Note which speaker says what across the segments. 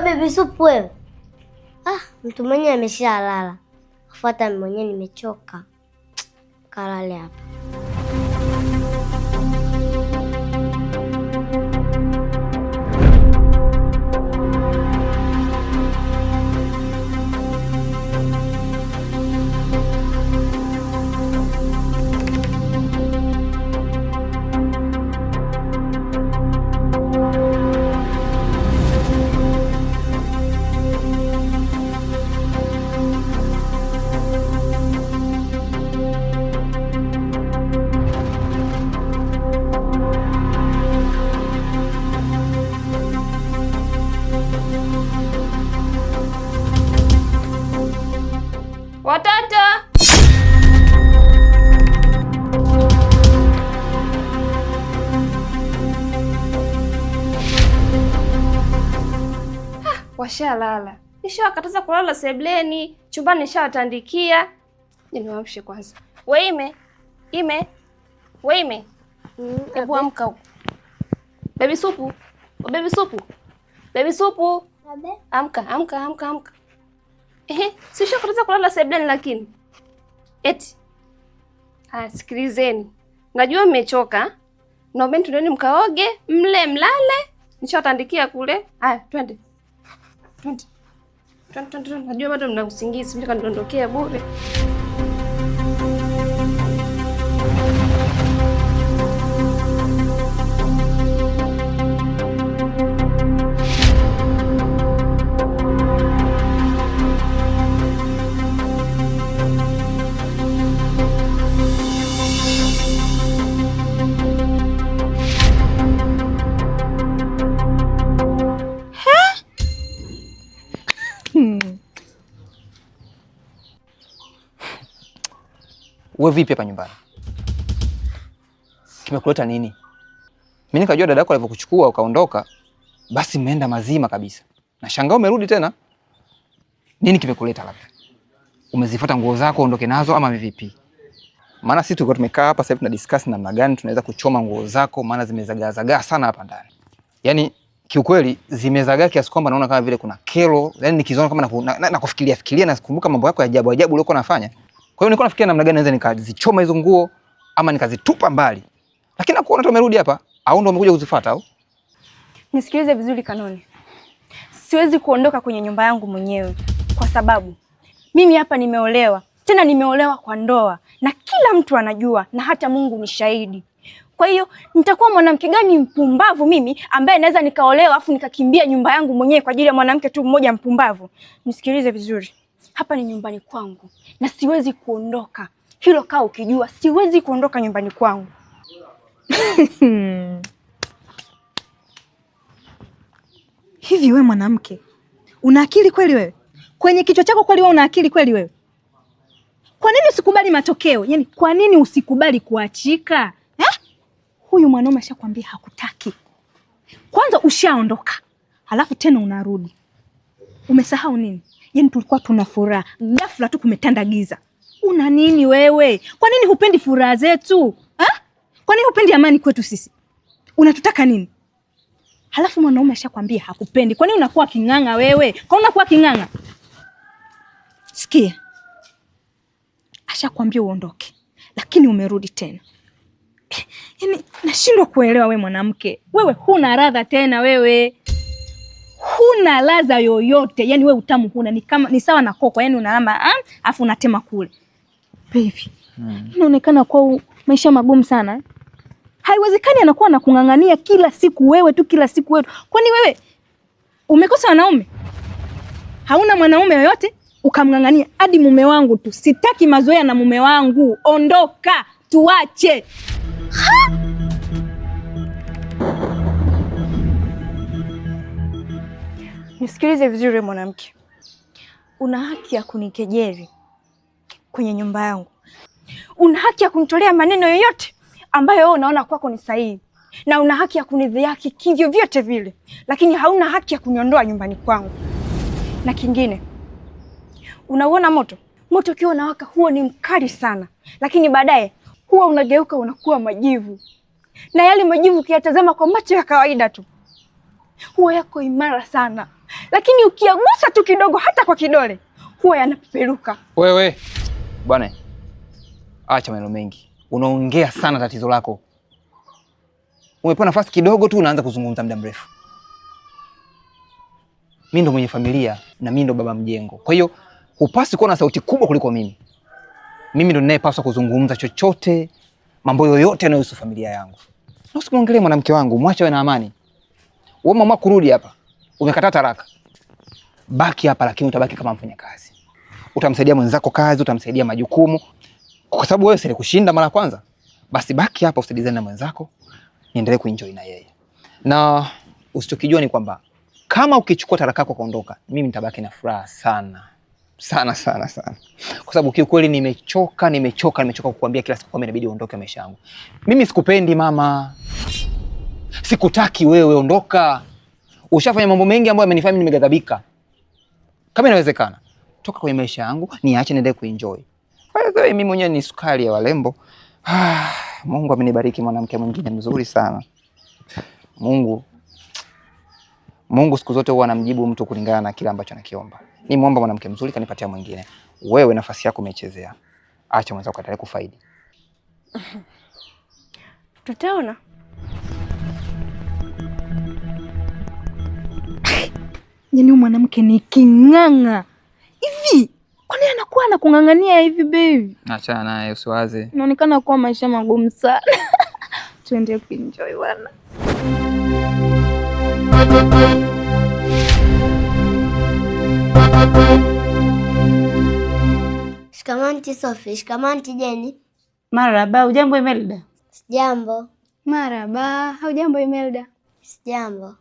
Speaker 1: Baby Supu wewe. Mtu mwenyewe ameshalala. Kufuata mwenyewe nimechoka. Kalale hapa.
Speaker 2: Watoto! Washalala. Nishawakataza kulala sebleni, chumbani nishawatandikia. Niwaamshe kwanza. Weime. Hebu amka huko. Baby Supu. Baby Supu. Baby Supu. Amka. Sishakataza kulala sebleni lakini. Eti. Sikilizeni. Najua mmechoka. Naomba tuendeni mkaoge, mlale. Nishawatandikia kule. Twende. Najua bado mna usingizi, mtaka nidondokea bure.
Speaker 3: Wewe vipi hapa nyumbani? Kimekuleta nini? Mimi nikajua dada yako alipokuchukua ukaondoka, basi mmeenda mazima kabisa. Na shangaa umerudi tena. Nini kimekuleta labda? Umezifuata nguo zako uondoke nazo ama vipi? Maana sisi tulikuwa tumekaa hapa sasa hivi tuna discuss namna gani tunaweza kuchoma nguo zako, maana zimezagaa sana hapa ndani. Yaani kiukweli zimezagaa kiasi kwamba naona kama vile kuna kero, yaani nikiziona kama nakufikiria na kukumbuka mambo yako ya ajabu uliokuwa unafanya. Kwa hiyo nilikuwa nafikiria namna gani naweza nikazichoma hizo nguo ama nikazitupa mbali. Lakini nakuona tu umerudi hapa, au ndio umekuja kuzifuata au?
Speaker 4: Nisikilize vizuri Kanoni. Siwezi kuondoka kwenye nyumba yangu mwenyewe kwa sababu mimi hapa nimeolewa. Tena nimeolewa kwa ndoa na kila mtu anajua na hata Mungu ni shahidi. Kwa hiyo nitakuwa mwanamke gani mpumbavu mimi ambaye naweza nikaolewa afu nikakimbia nyumba yangu mwenyewe kwa ajili ya mwanamke tu mmoja mpumbavu? Nisikilize vizuri. Hapa ni nyumbani kwangu na siwezi kuondoka. Hilo kaa ukijua, siwezi kuondoka nyumbani kwangu.
Speaker 5: Hivi wewe mwanamke, una akili kweli wewe? Kwenye kichwa chako kweli wewe una akili kweli wewe? Kwa nini usikubali matokeo? Yaani kwa nini usikubali kuachika? Huyu mwanaume ashakwambia hakutaki. Kwanza ushaondoka. Halafu tena unarudi. Umesahau nini? Yaani tulikuwa tuna furaha. Ghafla tu kumetanda giza. Una nini wewe? Kwa nini hupendi furaha zetu? Kwa nini hupendi amani kwetu sisi? Unatutaka nini? Halafu mwanaume ashakwambia hakupendi. Kwa nini unakuwa king'anga wewe? Kwa nini unakuwa king'anga? Sikia. Ashakwambia uondoke. Lakini umerudi tena. Yaani nashindwa kuelewa wewe mwanamke. Wewe huna ladha tena wewe. Huna ladha yoyote. Yaani wewe utamu huna. Ni sawa na koko. Yaani unalamba afu unatema kule. Baby. Inaonekana kwa maisha magumu sana. Haiwezekani anakuwa anakung'ang'ania kila siku wewe tu kila siku wewe. Kwani wewe umekosa wanaume? Hauna mwanaume yoyote ukamng'ang'ania hadi mume wangu tu. Sitaki mazoea na mume wangu. Ondoka, tuache.
Speaker 4: Nisikilize vizuri mwanamke. Una haki ya kunikejeli kwenye nyumba yangu. Una haki ya kunitolea maneno yoyote ambayo wewe unaona kwako ni sahihi. Na una haki ya kunidhihaki kivyo vyote vile. Lakini hauna haki ya kuniondoa nyumbani kwangu. Na kingine, unauona moto? Moto ukiwa unawaka huo ni mkali sana. Lakini baadaye huwa unageuka unakuwa majivu. Na yale majivu ukiyatazama kwa macho ya kawaida tu, huwa yako imara sana. lakini ukiagusa tu kidogo, hata kwa kidole, huwa yanapeperuka.
Speaker 3: Wewe bwana, acha maneno mengi, unaongea sana. Tatizo lako, umepewa nafasi kidogo tu unaanza kuzungumza muda mrefu. Mimi ndo mwenye familia na mimi ndo baba mjengo, kwa hiyo hupaswi kuwa na sauti kubwa kuliko mimi. Mimi ndo ninayepaswa kuzungumza chochote, mambo yoyote yanayohusu familia yangu. Na usimwongelee mwanamke wangu, mwache awe na amani. Wewe mama kurudi hapa, umekataa talaka. Baki hapa, lakini utabaki kama mfanyakazi. Utamsaidia mwenzako kazi, utamsaidia majukumu. Kwa sababu wewe sile kushinda mara kwanza. Basi baki hapa usaidizane na mwenzako, niendelee kuenjoy na yeye. Na usichokijua ni kwamba kama ukichukua talaka yako kaondoka, mimi nitabaki na furaha sana. Sana sana sana. Kwa sababu kiukweli nimechoka kukuambia kila siku kwamba inabidi uondoke maisha yangu. Mimi sikupendi mama. Sikutaki wewe, ondoka. Ushafanya mambo mengi ambayo yamenifanya nimegadhabika. Kama inawezekana, toka kwenye maisha yangu, niache niendelee kuenjoy. Wewe mimi mwenyewe ni sukari ya walembo. Mungu amenibariki mwanamke mwingine mzuri sana. Mungu siku zote huwa anamjibu mtu kulingana na kile ambacho anakiomba. Nimeomba mwanamke mzuri, kanipatia mwingine. Wewe nafasi yako umechezea. Acha mwenzako aendelee kufaidi.
Speaker 4: Tutaona.
Speaker 5: Yaani mwanamke ni king'ang'a. Hivi, kwa nini anakuwa anakung'ang'ania hivi baby?
Speaker 3: Acha naye usiwaze.
Speaker 5: Inaonekana kuwa maisha magumu sana. Tuende kuenjoy bwana.
Speaker 1: Shikamoo Aunty Sophie. Shikamoo Aunty Jenny.
Speaker 6: Marahaba, hujambo Imelda?
Speaker 1: Sijambo.
Speaker 4: Marahaba, hujambo Imelda?
Speaker 1: Sijambo.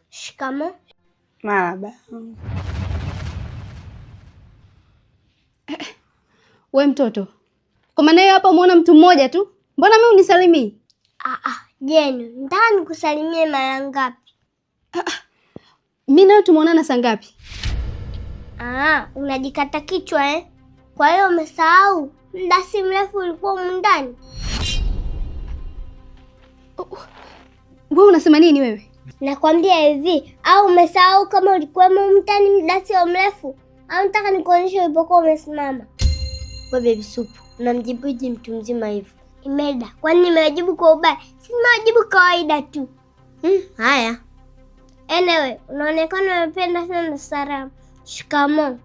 Speaker 1: Shikamoo.
Speaker 6: Marahaba.
Speaker 2: We mtoto, kwa maana hiyo hapa umeona mtu mmoja tu, mbona mimi unisalimii?
Speaker 1: Jenny, nataka nikusalimie mara ngapi?
Speaker 2: Mimi nawe tumeonana saa ngapi?
Speaker 1: Unajikata kichwa eh? Kwa hiyo umesahau muda si mrefu ulikuwa humu ndani.
Speaker 2: Wewe unasema nini wewe?
Speaker 1: Nakwambia hivi, au umesahau kama ulikuwa humu ndani muda si mrefu? Au nataka nikuonyeshe ulipokuwa umesimama? Wewe baby soup, unamjibuje mtu mzima hivyo? Imelda, kwani nimewajibu kwa ubaya? Si nimewajibu kawaida tu. Haya. Anyway, unaonekana unapenda sana salamu. Shikamoo.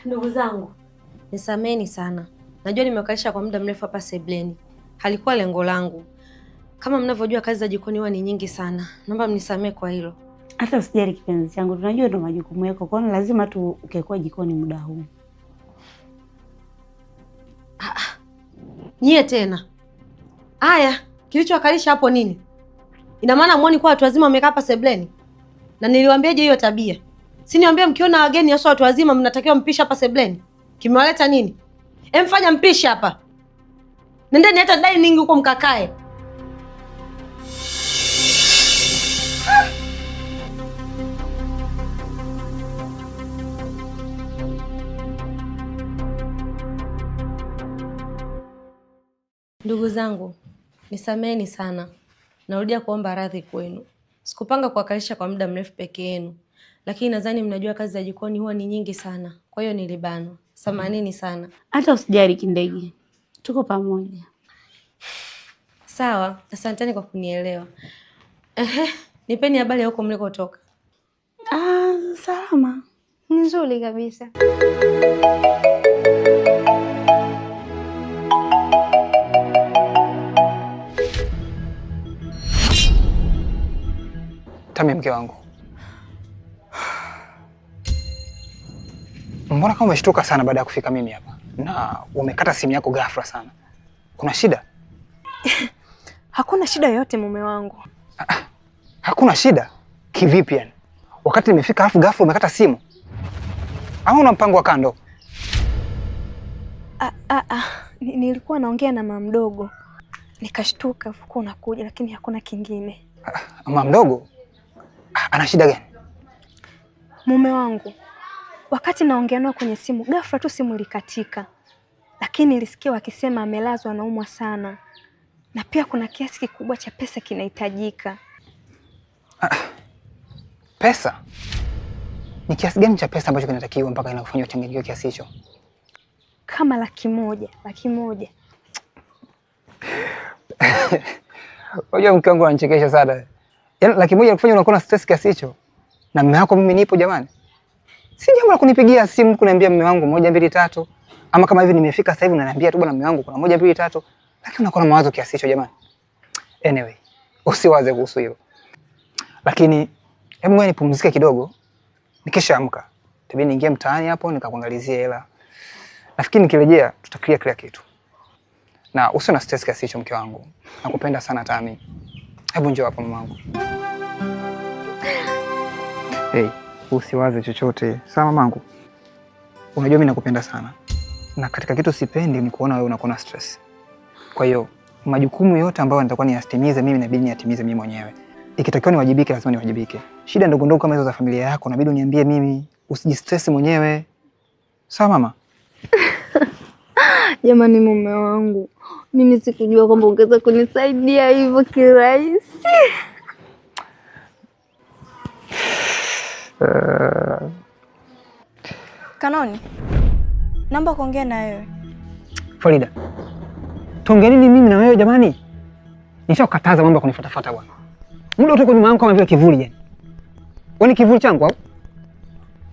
Speaker 7: Ndugu zangu, nisameni sana. Najua nimewakalisha kwa muda mrefu hapa sebleni. Halikuwa lengo langu. Kama mnavyojua kazi za jikoni huwa ni nyingi sana. Naomba mnisamee kwa hilo.
Speaker 6: Hata usijali kipenzi changu. Tunajua ndo majukumu yako. Kwa hiyo lazima tu ukekuwa jikoni muda huu.
Speaker 7: Nyie tena. Haya, kilichowakalisha hapo nini? Ina maana muone kwa watu wazima wamekaa hapa sebleni? Na niliwaambiaje hiyo tabia? Si niwaambia mkiona wageni hasa watu wazima mnatakiwa mpisha hapa sebleni? Kimewaleta nini? Mfanya mpisha hapa. Nendeni hata dining huko mkakae. Ndugu zangu, nisameheni sana. Narudia kuomba radhi kwenu. Sikupanga kuwakalisha kwa muda mrefu peke yenu. Lakini nadhani mnajua kazi za jikoni huwa ni nyingi sana. Kwa hiyo nilibanwa. Samanini sana.
Speaker 6: Hata usijali kindege. Tuko pamoja.
Speaker 7: Sawa, asanteni kwa kunielewa. Nipeni habari ya huko mlikotoka.
Speaker 6: Salama.
Speaker 4: Nzuri kabisa.
Speaker 3: Tami, mke wangu, mbona kama umeshtuka sana baada ya kufika mimi hapa na umekata simu yako ghafla sana? Kuna shida?
Speaker 4: Hakuna shida yoyote mume wangu.
Speaker 3: Hakuna shida? Kivipi yani? Wakati nimefika afu ghafla umekata simu? Au una mpango wa kando?
Speaker 4: Nilikuwa naongea na mama mdogo. Nikashtuka uko unakuja, lakini hakuna kingine.
Speaker 3: Mama mdogo? Ana shida gani?
Speaker 4: Mume wangu, wakati naongea nao kwenye simu, ghafla tu simu ilikatika, lakini nilisikia wakisema amelazwa, anaumwa sana, na pia kuna kiasi kikubwa cha pesa kinahitajika.
Speaker 3: Pesa? Ni kiasi gani cha pesa ambacho kinatakiwa mpaka inafanywa uchanganyiko kiasi hicho?
Speaker 4: Kama 100,000. 100,000.
Speaker 3: Unajua mke wangu ananichekesha sana. Yaani 100,000 kufanya unakuwa na stress kiasi hicho? Na mume wako mimi nipo jamani. Si jambo la kunipigia simu kuniambia mume wangu 1 2 3, ama kama hivi nimefika sasa hivi unaniambia tu bwana mume wangu kuna 1 2 3, lakini unakuwa na mawazo kiasi hicho jamani. Anyway, usiwaze kuhusu hilo. Lakini hebu ngoja nipumzike kidogo. Nikishaamka, tabii niingie mtaani hapo nikakuangalizia hela. Nafikiri nikirejea tutaklia kila kitu. Na usiwe na stress kiasi hicho mke wangu. Nakupenda sana Tami. Hebu njoo hapa mamangu. Hey, usiwaze chochote. Sawa mamangu? Unajua mimi nakupenda sana. Na katika kitu sipendi ni kuona wewe unakuwa na stress. Kwa hiyo majukumu yote ambayo nitakuwa niyatimize mimi inabidi niyatimize mimi mwenyewe. Ikitakiwa niwajibike lazima niwajibike. Shida ndogo ndogo kama hizo za familia yako inabidi uniambie mimi, usijistress mwenyewe. Sawa mama?
Speaker 4: Jamani mume wangu, mimi sikujua kwamba ungeweza kunisaidia hivyo kirahisi. Kanoni, naomba kuongea na wewe.
Speaker 3: Farida, tuongee nini mimi na wewe jamani? Nishakukataza mambo ya kunifuatafuata bwana. Muda uko nyuma yangu kama vile kivuli yani. Wewe kivuli changu au?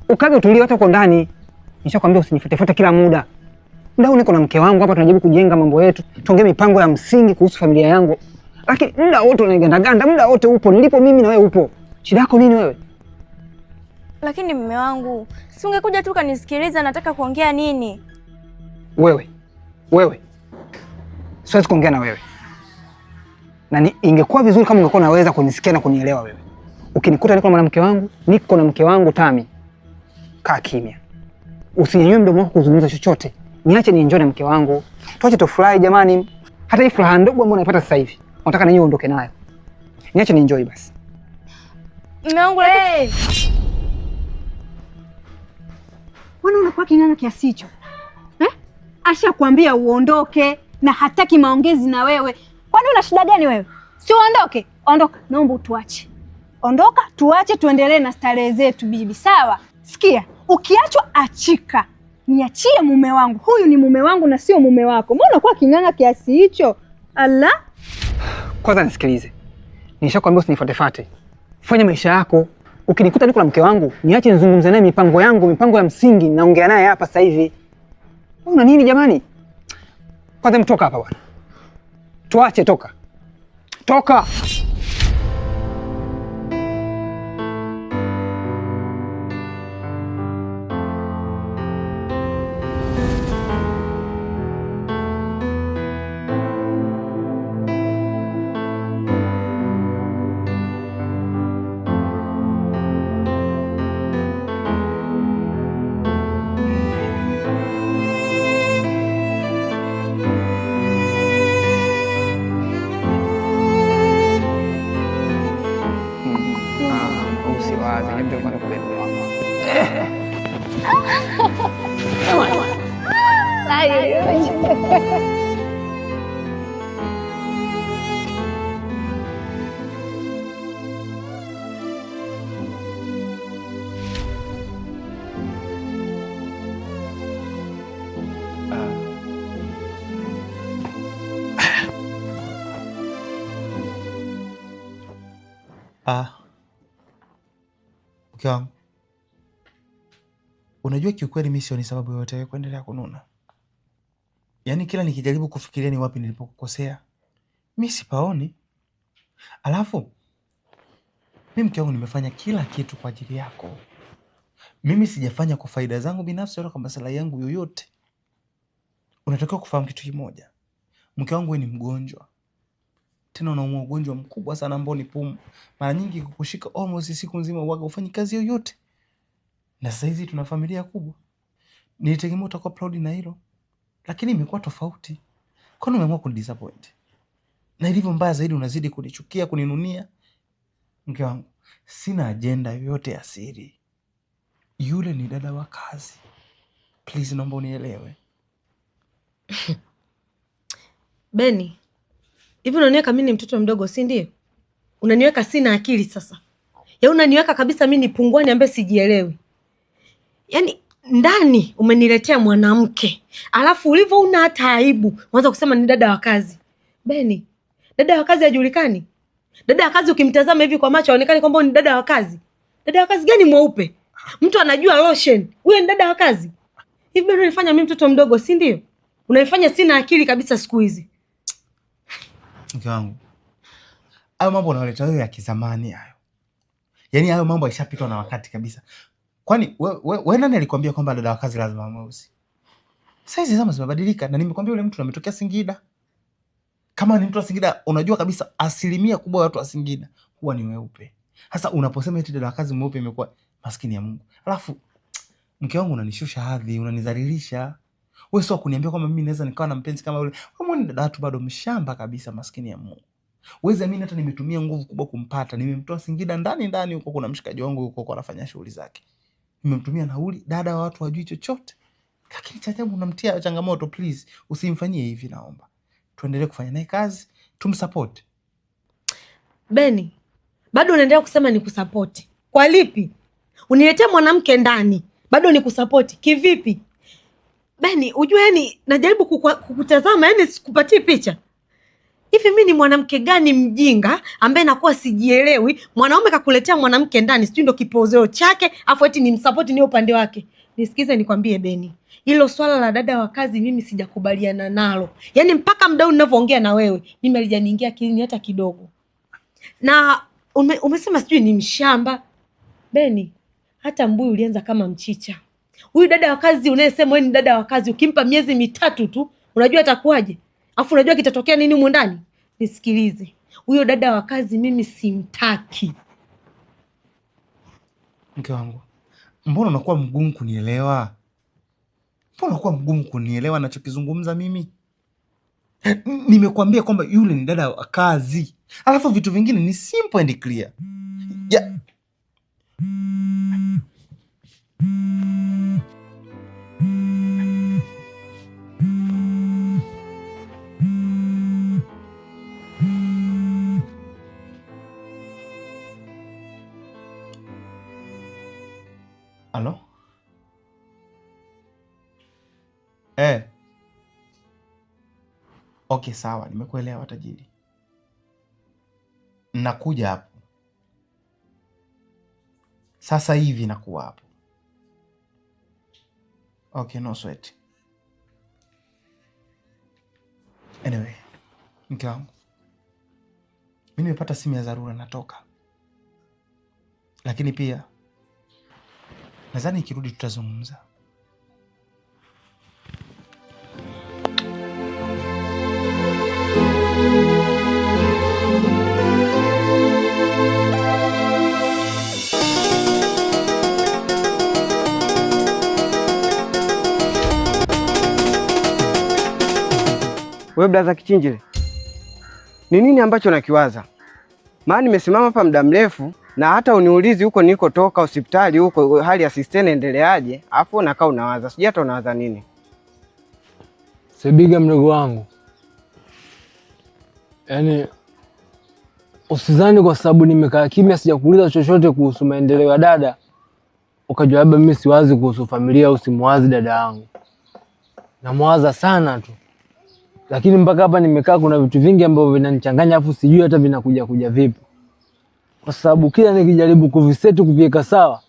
Speaker 3: Ukaga utulie hata uko ndani. Nishakwambia usinifuate kila muda. Muda niko na mke wangu hapa tunajaribu kujenga mambo yetu. Tuongee mipango ya msingi kuhusu familia yangu. Lakini muda wote unagandaganda, muda wote upo. Nilipo mimi na wewe upo. Shida yako nini wewe?
Speaker 4: Lakini mume wangu, si ungekuja tu kanisikiliza nataka kuongea nini?
Speaker 3: Wewe. Siwezi kuongea na wewe. Na ingekuwa vizuri kama ungekuwa unaweza kunisikia na kunielewa wewe. Ukinikuta niko na mwanamke wangu, niko na mke wangu Tami. Kaa kimya. Usinyanyue mdomo wako kuzungumza chochote. Niache nienjoy na mke wangu. Tuache tufurahi jamani. Hata hii furaha ndogo ambayo naipata sasa hivi, nataka na nyinyi uondoke nayo. Niache nienjoy basi.
Speaker 4: Mume wangu lakini
Speaker 5: Wana unakuwa king'anga kiasi hicho? Ashakwambia uondoke na hataki maongezi na wewe. Kwani una shida gani wewe? Si uondoke? Ondoka. Naomba utuache. Ondoka, tuache tuendelee na starehe zetu bibi. Sawa? Sikia, ukiachwa achika. Niachie mume wangu. Huyu ni mume wangu na sio mume wako. Mbona unakuwa king'anga kiasi hicho? Allah.
Speaker 3: Kwanza nisikilize. Nishakwambia usinifuate. Fanya maisha yako. Ukinikuta niko na mke wangu, niache nizungumze naye mipango yangu, mipango ya msingi, naongea naye hapa sasa hivi. Una nini jamani? Kwanza mtoka hapa bwana. Tuache toka. Toka.
Speaker 8: Mke wangu, unajua kiukweli mimi sioni sababu yoyote ya kuendelea kununa. Yaani kila nikijaribu kufikiria ni wapi nilipokukosea, mimi sipaoni. Alafu mimi mke wangu nimefanya kila kitu kwa ajili yako. Mimi sijafanya kwa faida zangu binafsi wala kwa maslahi yangu yoyote. Unatakiwa kufahamu kitu kimoja. Mke wangu wewe ni mgonjwa. Tena unaumwa ugonjwa mkubwa sana ambao ni pumu. Mara nyingi kukushika almost siku nzima uwaga ufanyi kazi yoyote. Na sasa hizi tuna familia kubwa. Nilitegemea utakuwa proud na hilo. Lakini imekuwa tofauti. Kwani umeamua kunidisappoint? Na ilivyo mbaya zaidi unazidi kunichukia, kuninunia. Mke wangu, sina ajenda yoyote ya siri. yule ni dada wa kazi. Please, naomba unielewe.
Speaker 7: Beni, hivi unaniweka mimi ni mtoto mdogo, si ndio? Unaniweka sina akili sasa. Ya unaniweka kabisa mimi ni pungwani ambaye sijielewi. Yaani ndani umeniletea mwanamke, alafu ulivyo una hata aibu uanza kusema ni dada wa kazi. Beni, dada wa kazi hajulikani? Dada wa kazi ukimtazama hivi kwa macho haonekani kwamba ni dada wa kazi? Dada wa kazi gani mweupe? Mtu anajua lotion. Huyo ni dada wa kazi? Hivi bado unanifanya mimi mtoto mdogo, si ndio? Unanifanya sina akili kabisa siku hizi.
Speaker 8: Mke wangu, hayo mambo unaleta wewe ya kizamani hayo. Yaani hayo mambo yashapitwa na wakati kabisa. Kwani wewe nani alikwambia kwamba dada wa kazi lazima mweusi? Sasa hizi zama zimebadilika, na nimekwambia yule mtu ametokea Singida. Kama ni mtu wa Singida, unajua kabisa 1% kubwa ya watu wa Singida huwa ni weupe. Sasa unaposema eti dada wa kazi mweupe imekuwa maskini ya Mungu. Alafu mke wangu unanishusha hadhi, unanidhalilisha. Wewe sio kuniambia kwamba mimi naweza nikawa na mpenzi kama yule. Wewe ni dada tu bado mshamba kabisa, maskini ya Mungu. Wewe mimi hata nimetumia nguvu kubwa kumpata. Nimemtoa Singida ndani huko, kuna mshikaji wangu huko anafanya shughuli zake. Nimemtumia nauli, dada wa watu hawajui chochote. Lakini cha ajabu unamtia changamoto. Please, usimfanyie hivi naomba. Tuendelee kufanya naye kazi, tumsupport.
Speaker 7: Beni, bado unaendelea kusema ni kusupport. Kwa lipi? Uniletea mwanamke ndani, bado ni kusupport. Kivipi? Beni, unajua yani najaribu kukutazama, yani sikupatii picha. Hivi mimi ni mwanamke gani mjinga ambaye nakuwa sijielewi? Mwanaume kakuletea mwanamke ndani, sijui ndo kipozeo chake, afu eti ni msupport ni upande wake. Nisikize nikwambie Beni, hilo swala la dada wa kazi mimi sijakubaliana nalo. Yaani mpaka mdau ninavyoongea na wewe, mimi alijaniingia akilini hata kidogo. Na umesema sijui ni mshamba. Beni, hata mbuyu ulianza kama mchicha. Huyu dada wa kazi unayesema wewe ni dada wa kazi, ukimpa miezi 3 tu, unajua atakuwaje? Afu unajua kitatokea nini huko ndani? Nisikilize. Huyo dada wa kazi mimi simtaki.
Speaker 8: Mke wangu, mbona unakuwa mgumu kunielewa? Mbona unakuwa mgumu kunielewa ninachokizungumza mimi? Nimekuambia kwamba yule ni dada wa kazi. Alafu vitu vingine ni simple and clear. Ya. Halo? Okay, sawa, nimekuelewa tajiri. Nakuja hapo. Sasa hivi nakuwa hapo. Okay, no sweat. Anyway, mke wangu, mimi nimepata simu ya dharura natoka. Lakini pia nadhani ikirudi tutazungumza.
Speaker 9: Wewe blaza Kichinjile, ni nini ambacho nakiwaza? Maana nimesimama hapa muda mrefu na hata uniulizi huko nilikotoka hospitali huko hali ya sister endeleaje, afu unakaa unawaza. Sijui hata unawaza nini.
Speaker 10: Sebiga mdogo wangu, yaani usizani kwa sababu nimekaa kimya sijakuuliza chochote kuhusu maendeleo ya dada ukajua labda mimi siwazi kuhusu familia au simwazi dada yangu. Namwaza sana tu. Lakini mpaka hapa nimekaa kuna vitu vingi ambavyo vinanichanganya afu sijui hata vinakuja vipi. Kwa sababu kila nikijaribu kuviseti kuviweka sawa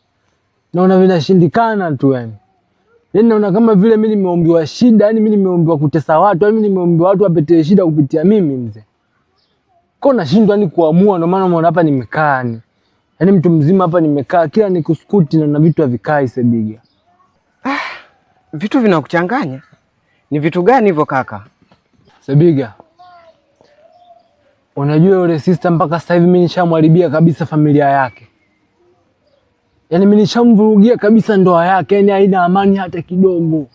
Speaker 10: naona vinashindikana tu yani. Yaani naona kama vile mimi nimeombiwa shida, yani mimi nimeombiwa kutesa watu, yani mimi nimeombiwa watu wapete shida kupitia mimi mzee. Kwa nashindwa ni kuamua, ndio maana unaona hapa nimekaa yani. Yaani mtu mzima hapa nimekaa kila nikuskuti na vitu havikai Sebiga.
Speaker 9: Vitu vinakuchanganya? Ni vitu gani hivyo kaka?
Speaker 10: Sebiga, unajua yule sister mpaka sasa hivi mimi nishamharibia kabisa familia yake. Yaani mimi nishamvurugia kabisa ndoa yake, yani haina amani hata kidogo.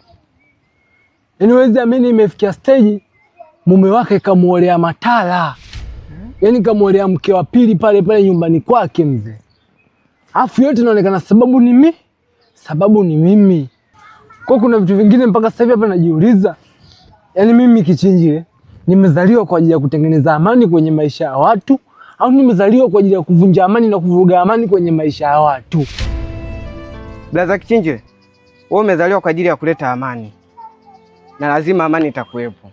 Speaker 10: Yaani wezi amini imefikia stage mume wake kamuolea matala. Yaani kamuolea mke wa pili pale nyumbani kwake mzee. Afu yote inaonekana sababu ni mimi. sababu ni mimi. Kwa kuna vitu vingine mpaka sasa hivi hapa najiuliza, yaani mimi Kichinjile nimezaliwa kwa ajili ya kutengeneza amani kwenye maisha ya watu au nimezaliwa kwa ajili ya kuvunja amani na kuvuruga amani kwenye maisha ya watu?
Speaker 9: Blaza Kichinjile, wewe umezaliwa kwa ajili ya kuleta amani na lazima amani itakuwepo.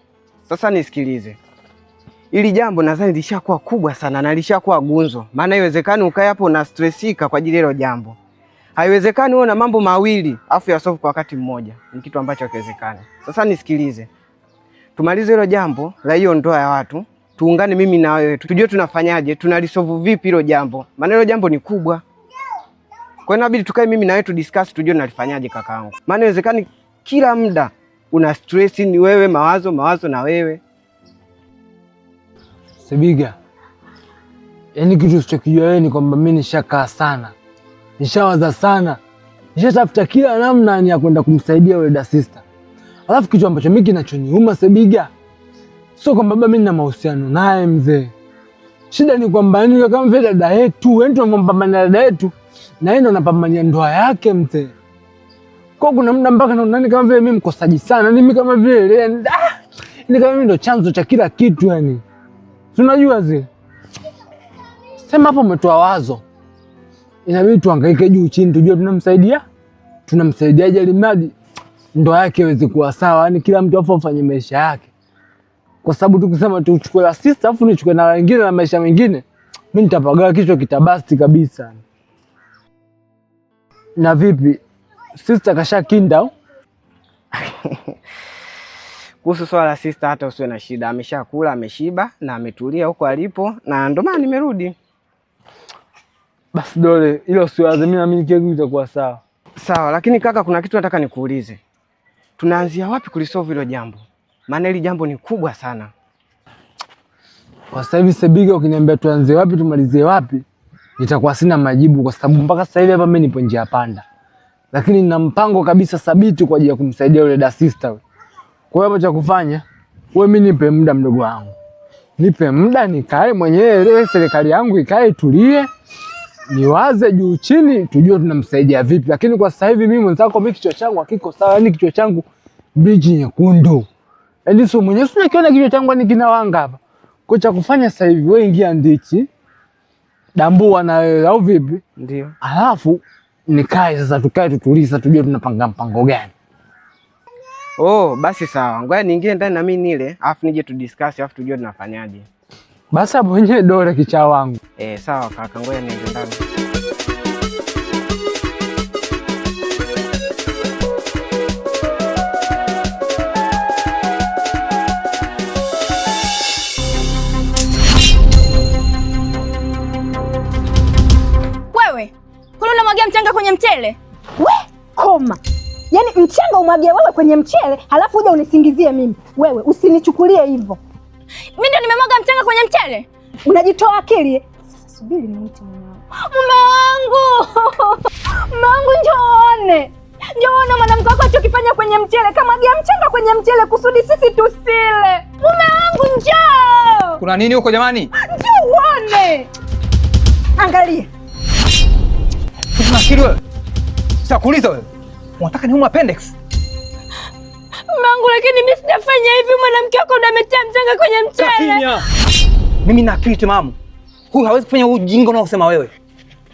Speaker 9: Sasa nisikilize, hili jambo nadhani lishakuwa kubwa sana na lishakuwa gunzo, maana haiwezekani ukae hapo na stressika kwa ajili ya hilo jambo. Haiwezekani uwe na mambo mawili afu ya solve kwa wakati mmoja, ni kitu ambacho hakiwezekani. Sasa nisikilize, tumalize hilo jambo la hiyo ndoa ya watu, tuungane mimi na wewe, tujue tunafanyaje, tunalisolve vipi hilo jambo, maana hilo jambo ni kubwa. Kwa hiyo inabidi tukae mimi na wewe tudiscuss, tujue tunalifanyaje kakaangu, maana haiwezekani kila muda una stress, ni wewe mawazo na wewe.
Speaker 10: Sebiga, yaani kitu usichokijua wewe ni kwamba mimi nishakaa sana, nishawaza sana, nishatafuta kila namna ya kwenda kumsaidia yule da sister. Alafu kitu ambacho mimi kinachoniuma Sebiga, sio kwamba baba mimi nina mahusiano naye mzee. Shida ni kwamba ni kama vile dada yetu, wewe ndio unampambania dada yetu na yeye ndo anapambania ndoa yake mzee. Kwa kuna muda mpaka naona kama vile mimi mkosaji sana, mimi kama vile ni kama mimi ndo chanzo cha kila kitu yani. Tunajua zile. Sema hapo umetoa wazo. Inabidi tuhangaike juu chini tujue tunamsaidiaje ili mradi ndoa yake iweze kuwa sawa, yani kila mtu afanye maisha yake. Kwa sababu tukisema tuchukue la sister afu nichukue na wengine na maisha mengine, mimi nitapagawa kichwa kitabasti kabisa. Na vipi? Sister kashakinda au?
Speaker 9: Kuhusu swala la sister hata usiwe na shida, ameshakula, ameshiba na ametulia huko alipo na ndio maana nimerudi.
Speaker 10: Basi dole, ilo usiwaze, mimi naamini kile kitu kitakuwa sawa.
Speaker 9: Sawa, lakini kaka kuna kitu nataka nikuulize. Tunaanzia wapi kulisolve hilo jambo? Maana hili jambo ni kubwa sana.
Speaker 10: Kwa sasa hivi Sebiga, ukiniambia tuanze wapi tumalizie wapi, nitakuwa sina majibu kwa sababu mpaka sasa hivi hapa mimi nipo njia panda. Lakini nina mpango kabisa thabiti kwa ajili ya kumsaidia yule da sister. Kwa hiyo cha kufanya, wewe mimi nipe muda mdogo wangu. Nipe muda nikae mwenyewe, serikali yangu ikae tulie. Niwaze juu chini tujue tunamsaidia vipi. Lakini kwa sasa hivi mimi mwenzako mimi kichwa changu hakiko sawa, yani kichwa changu bridge nyekundu. Yaani sio mwenyewe unakiona kichwa changu ni kinawanga hapa. Kwa cha kufanya sasa hivi wewe ingia ndichi. Dambua na wewe au vipi?
Speaker 9: Ndio.
Speaker 10: Alafu nikae sasa tukae tutuliza tujue tunapanga mpango gani.
Speaker 9: Oh, basi sawa. Ngoja niingie ndani na mimi nile, afu nije tudiscuss afu tujue tunafanyaje.
Speaker 10: Basi hapo wenyewe dole kichaa wangu.
Speaker 9: Sawa kaka, ngoja niende ndani.
Speaker 4: Wewe, kuna unamwagia mchanga kwenye mchele?
Speaker 5: Koma. Yaani mchanga umwagie wewe kwenye mchele, halafu uje unisingizie mimi. Wewe usinichukulie hivyo.
Speaker 4: Mimi ndio nimemwaga mchanga kwenye mchele?
Speaker 5: Unajitoa akili. Sasa subiri nimuite mume wangu.
Speaker 4: Mume wangu. Mume wangu njoone. Njoone mwanamke wako alichokifanya kwenye mchele, kamwagia mchanga kwenye mchele kusudi sisi tusile. Mume wangu njoo.
Speaker 3: Kuna nini huko jamani?
Speaker 5: Njoo uone. Angalia.
Speaker 3: Unafikiri wewe? Sasa kuuliza wewe. Unataka niume appendix?
Speaker 4: Mangu, lakini mimi sijafanya hivi, mwanamke wako ndo ametia mchanga kwenye mchele.
Speaker 3: Kimya. Mimi na akili timamu. Huyu hawezi kufanya ujinga unaosema wewe.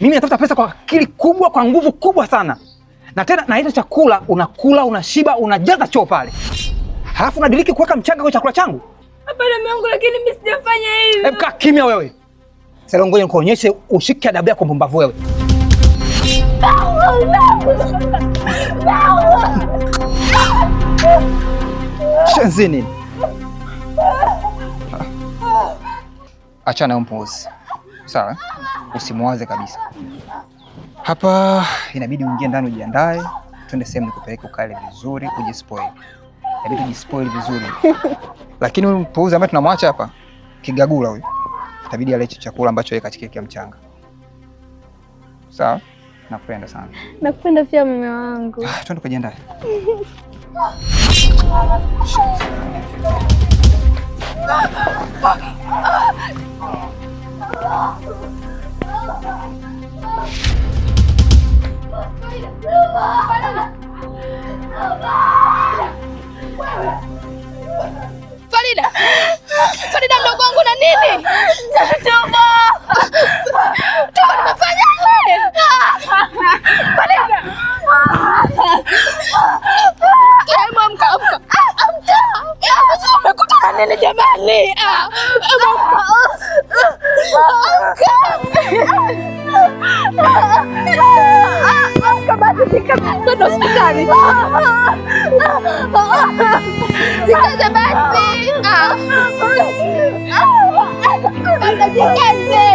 Speaker 3: Mimi natafuta pesa kwa akili kubwa, kwa nguvu kubwa sana. Na tena na hicho chakula unakula, unashiba, unajaza choo pale. Halafu unadiliki kuweka mchanga kwa chakula changu?
Speaker 4: Hapana Mangu, lakini mimi sijafanya hivi.
Speaker 3: Hebu kaa kimya wewe. Sasa ngoja nikuonyeshe ushike adabu yako mpumbavu wewe. Shenzi nini? Achana mpuuzi. Sawa? Usimwaze kabisa. Hapa inabidi uingie ndani ujiandae, twende sehemu nikupeleke ukale vizuri, ujispoil. Inabidi ujispoil vizuri. Lakini huyu mpuuzi ambaye tunamwacha hapa, kigagula huyu. Itabidi ale chakula ambacho yeye katika kia mchanga. Sawa? Nakupenda sana.
Speaker 4: Nakupenda pia mume wangu.
Speaker 3: Twende kujiandae.
Speaker 2: Twende hospitali. Jikaze basi. Jikaze.